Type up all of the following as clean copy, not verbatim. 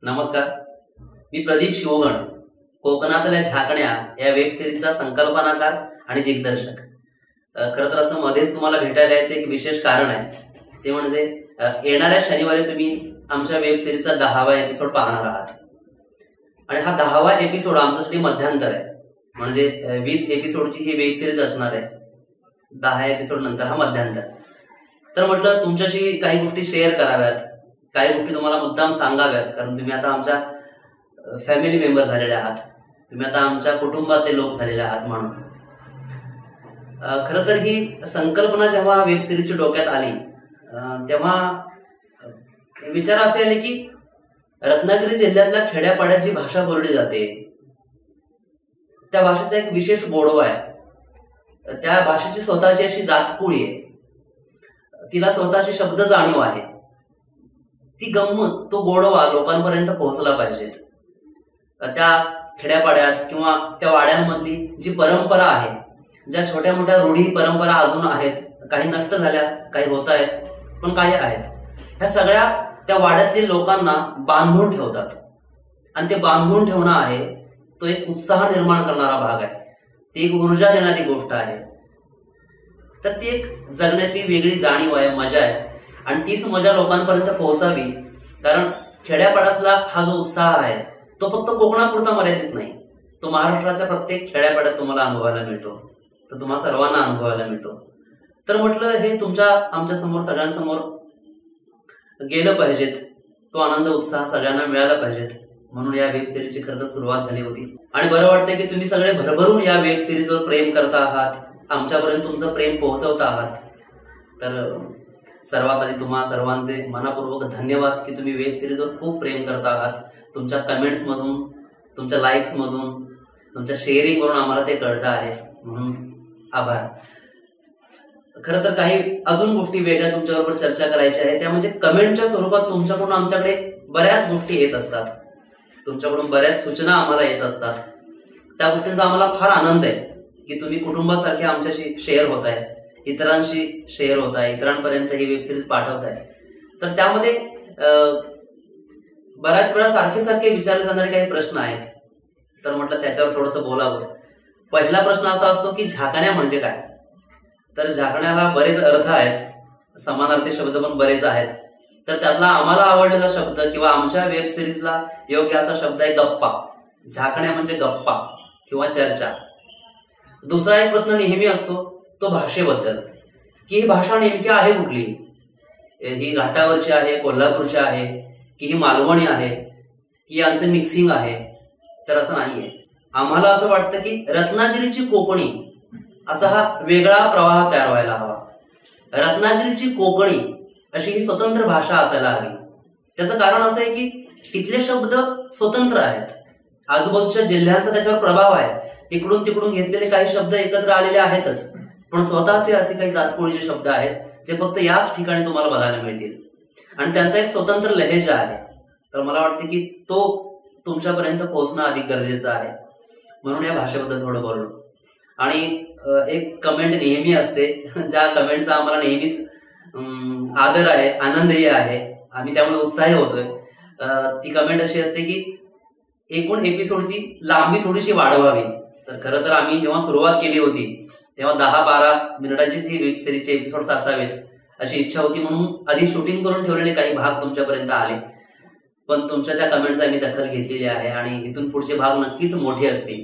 नमस्कार, मी प्रदीप शिवगण, कोकणातल्या झाकण्या या वेब सिरीजचा संकल्पनाकार आणि दिग्दर्शक. खरं तर असं मध्येच तुम्हाला भेटायला यायचं एक विशेष कारण आहे, ते म्हणजे येणाऱ्या शनिवारी तुम्ही आमच्या वेब सिरीजचा 10वा एपिसोड पाहणार आहात. आणि हा 10वा एपिसोड आमच्यासाठी मध्यांतर आहे, म्हणजे 20 एपिसोडची ही वेब सिरीज असणार आहे. 10 एपिसोड नंतर हा मध्यांतर. तर म्हटलं तुमच्याशी काही गोष्टी शेअर कराव्यात, काही गोष्टी तुम्हाला मुद्दाम सांगाव्यात, कारण तुम्ही आता आमच्या फॅमिली मेंबर झालेले आहात, तुम्ही आता आमच्या कुटुंबातले लोक झालेले आहात. म्हणून खरं तर ही संकल्पना जेव्हा वेब सिरीजच्या डोक्यात आली तेव्हा विचार असे आले की रत्नागिरी जिल्ह्यातल्या खेड्यापाड्यात जी भाषा बोलली जाते त्या भाषेचा एक विशेष गोडवा आहे. त्या भाषेची स्वतःची अशी जातकुळी आहे, तिला स्वतःची शब्द जाणीव आहे. ती गंमत, तो गोडवा लोकांपर्यंत पोहोचला पाहिजेत. त्या खेड्यापाड्यात किंवा त्या वाड्यांमधली जी परंपरा आहे, ज्या छोट्या मोठ्या रूढी परंपरा अजून आहेत, काही नष्ट झाल्या, काही होत आहेत, पण काही आहेत, ह्या सगळ्या त्या वाड्यातील लोकांना बांधून ठेवतात. आणि ते बांधून ठेवणं आहे तो एक उत्साह निर्माण करणारा भाग आहे, ती एक ऊर्जा देणारी गोष्ट आहे. तर ती एक जगण्यातली वेगळी जाणीव आहे, मजा आहे. आणि तीच मजा लोकांपर्यंत पोहोचावी, कारण खेड्यापाड्यातला हा जो उत्साह आहे तो फक्त कोकणापुरता मर्यादित नाही, तो महाराष्ट्राच्या प्रत्येक खेड्यापाड्यात तुम्हाला अनुभवायला मिळतो, तो तुम्हा सर्वांना अनुभवायला मिळतो. तर म्हटलं हे आमच्या समोर सगळ्यांसमोर गेलं पाहिजेत, तो आनंद उत्साह सगळ्यांना मिळाला पाहिजेत, म्हणून या वेब सिरीजची खरं तर सुरुवात झाली होती. आणि बरं वाटतंय की तुम्ही सगळे भरभरून या वेब सिरीजवर प्रेम करता आहात, आमच्यापर्यंत तुमचं प्रेम पोहोचवता आहात. तर सर्वात आधी तुम्हा सर्वांचे मनापूर्वक धन्यवाद की तुम्ही वेब सिरीजवर खूप प्रेम करता आहात. तुमच्या कमेंट्स मधून, तुमच्या लाईक्स मधून, तुमच्या शेअरिंग वरून आम्हाला ते कळतं आहे, म्हणून आभार. खरं तर काही अजून गोष्टी वेगळ्या तुमच्याबरोबर चर्चा करायच्या आहे, त्या म्हणजे कमेंटच्या स्वरूपात तुमच्याकडून आमच्याकडे बऱ्याच गोष्टी येत असतात, तुमच्याकडून बऱ्याच सूचना आम्हाला येत असतात. त्या गोष्टींचा आम्हाला फार आनंद आहे की तुम्ही कुटुंबासारखे आमच्याशी शेअर होत आहे, इतरांशी शेअर होत आहे, इतरांपर्यंत ही वेब सिरीज पाठवत आहे. तर त्यामध्ये बऱ्याच वेळा सारखे सारखे विचारले जाणारे काही प्रश्न आहेत, तर म्हटलं त्याच्यावर थोडंसं बोलावं. पहिला प्रश्न असा असतो की झाकण्या म्हणजे काय. तर झाकण्याला बरेच अर्थ आहेत, समानार्थी शब्द पण बरेच आहेत. तर त्यातला आम्हाला आवडलेला शब्द किंवा आमच्या वेब सिरीजला योग्य असा शब्द आहे गप्पा. झाकण्या म्हणजे गप्पा किंवा चर्चा. दुसरा एक प्रश्न नेहमी असतो तो भाषेबद्दल, की ही भाषा नेमकी आहे कुठली, ही घाटावरची आहे, कोल्हापूरची आहे, की ही मालवणी आहे, की यांचं मिक्सिंग आहे. तर असं नाहीये. आम्हाला असं वाटतं की रत्नागिरीची कोकणी असा हा वेगळा प्रवाह तयार व्हायला हवा. रत्नागिरीची कोकणी अशी ही स्वतंत्र भाषा असायला हवी. त्याचं कारण असं आहे की इथले शब्द स्वतंत्र आहेत, आजूबाजूच्या जिल्ह्यांचा त्याच्यावर प्रभाव आहे, इकडून तिकडून घेतलेले काही शब्द एकत्र आलेले आहेतच, पण स्वतःचे असे काही जातकुळीचे शब्द आहेत जे फक्त याच ठिकाणी तुम्हाला बघायला मिळतील, आणि त्यांचा एक स्वतंत्र लहेजा आहे. तर मला वाटतं की तो तुमच्यापर्यंत पोहोचणं अधिक गरजेचं आहे, म्हणून या भाषेबद्दल थोडं बोललो. आणि एक कमेंट नेहमी असते, ज्या कमेंटचा आम्हाला नेहमीच आदर आहे, आनंदही आहे, आम्ही त्यामुळे उत्साही होतोय. ती कमेंट अशी असते की एकूण एपिसोडची लांबी थोडीशी वाढवावी. तर खरं तर आम्ही जेव्हा सुरुवात केली होती तेव्हा 10-12 मिनिटांचीच ही वेब सिरीजचे एपिसोड्स असावेत अशी इच्छा होती, म्हणून आधी शूटिंग करून ठेवलेले काही भाग तुमच्यापर्यंत आले, पण तुमच्या त्या कमेंट्स आम्ही दखल घेतलेली आहे आणि इथून पुढचे भाग नक्कीच मोठे असतील.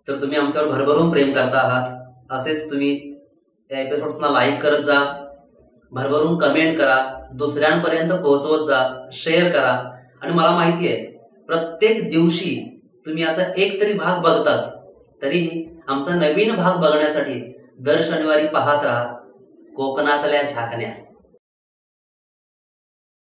तर तुम्ही आमच्यावर भरभरून प्रेम करता आहात, असेच तुम्ही या एपिसोड्सना लाईक करत जा, भरभरून कमेंट करा, दुसऱ्यांपर्यंत पोहोचवत जा, शेअर करा. आणि मला माहिती आहे प्रत्येक दिवशी तुम्ही याचा एक तरी भाग बघताच, तरीही आमचा नवीन भाग बघण्यासाठी दर शनिवारी पाहत राहा कोकणातल्या झाकण्या.